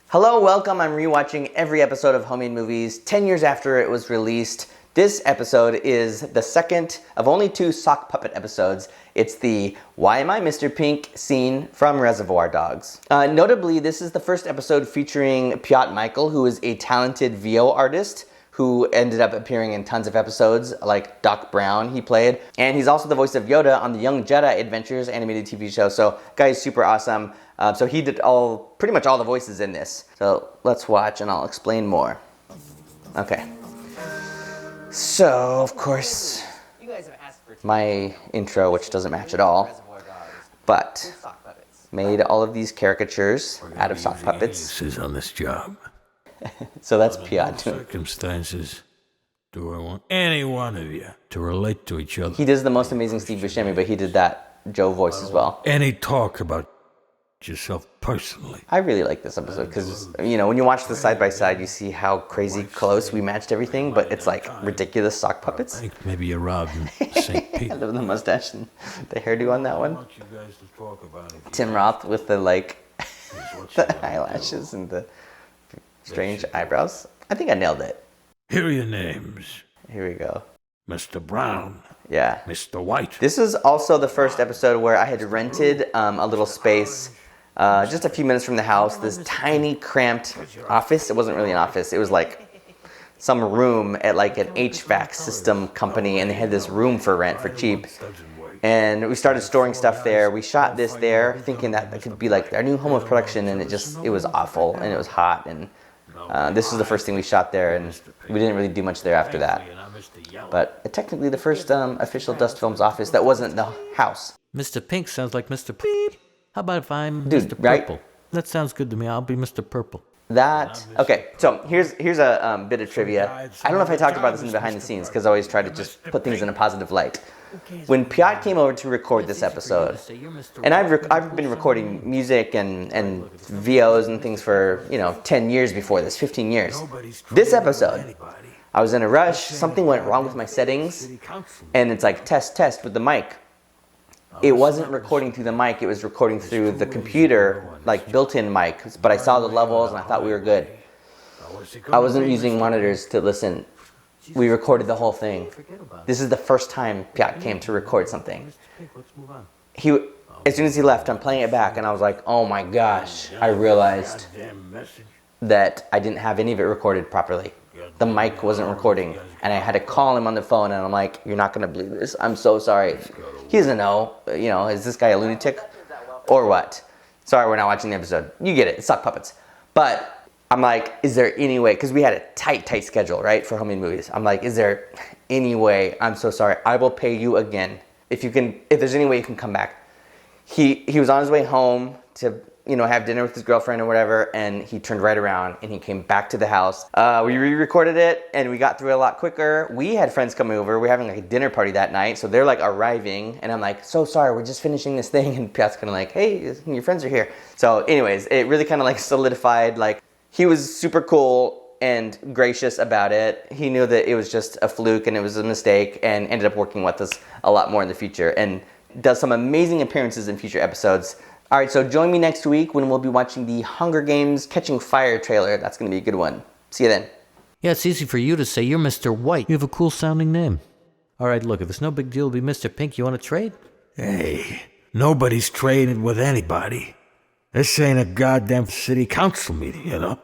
Hello, welcome. I'm rewatching every episode of Homemade Movies 10 years after it was released. This episode is the second of only 2 sock puppet episodes. It's the Why Am I Mr. Pink scene from Reservoir Dogs. Notably, this is the first episode featuring Piotr Michael, who is a talented VO artist who ended up appearing in tons of episodes, like Doc Brown he played. And he's also the voice of Yoda on the Young Jedi Adventures animated TV show. So, guy's super awesome. So he did pretty much all the voices in this. So let's watch and I'll explain more. Okay. So, of course, my intro, which doesn't match at all, but made all of these caricatures out of sock puppets. Is on this job. So that's Piotr. Circumstances, do I want any one of you to relate to each other? He does the most amazing Steve Buscemi, but he did that Joe voice as well. Any talk about yourself personally? I really like this episode because, you know, when you watch the side by side, you see how crazy close we matched everything, but it's like ridiculous sock puppets. I think maybe you're robbing St. Pete. I love the mustache and the hairdo on that one. Tim Roth with the the eyelashes and the strange eyebrows. I think I nailed it. Here are your names. Here we go. Mr. Brown. Yeah. Mr. White. This is also the first episode where I had rented a little space just a few minutes from the house, this tiny cramped office. It wasn't really an office. It was like some room at like an HVAC system company, and they had this room for rent for cheap. And we started storing stuff there. We shot this there thinking that could be like our new home of production, and it was awful, and it was hot, and this was the first thing we shot there, and we didn't really do much there after that. But technically the first official Dust Films office that wasn't the house. Mr. Pink sounds like Mr. Beep. How about if I'm Dude, Mr. right? Purple? That sounds good to me. I'll be Mr. Purple. Okay, so here's a bit of trivia. I don't know if I talked about this in the behind the scenes because I always try to just put things in a positive light. When Piotr came over to record this episode, and I've been recording music and VOs and things for 10 years before this, 15 years. This episode, I was in a rush, something went wrong with my settings, and it's like test with the mic. It wasn't recording through the mic, it was recording through the computer, like built-in mic, but I saw the levels and I thought we were good. I wasn't using monitors to listen. We recorded the whole thing. This is the first time Piotr came to record something. As soon as he left, I'm playing it back and I was like, oh my gosh, I realized that I didn't have any of it recorded properly. The mic wasn't recording, and I had to call him on the phone, and I'm like, you're not going to believe this. I'm so sorry. He doesn't know, is this guy a lunatic or what? Sorry, we're not watching the episode. You get it. It's sock puppets. But I'm like, is there any way, because we had a tight schedule, right, for Homemade Movies. I'm like, is there any way? I'm so sorry. I will pay you again. If there's any way you can come back. He was on his way home to have dinner with his girlfriend or whatever, and he turned right around and he came back to the house. We re-recorded it and we got through it a lot quicker. We had friends coming over. We're having like a dinner party that night, so they're like arriving, and I'm like, so sorry, we're just finishing this thing, and Piotr's kind of like, hey, your friends are here. So anyways, it really kind of like solidified, like he was super cool and gracious about it. He knew that it was just a fluke and it was a mistake, and ended up working with us a lot more in the future and does some amazing appearances in future episodes. All right, so join me next week when we'll be watching the Hunger Games Catching Fire trailer. That's going to be a good one. See you then. Yeah, it's easy for you to say. You're Mr. White. You have a cool sounding name. All right, look, if it's no big deal to be Mr. Pink, you want to trade? Hey, nobody's trading with anybody. This ain't a goddamn city council meeting,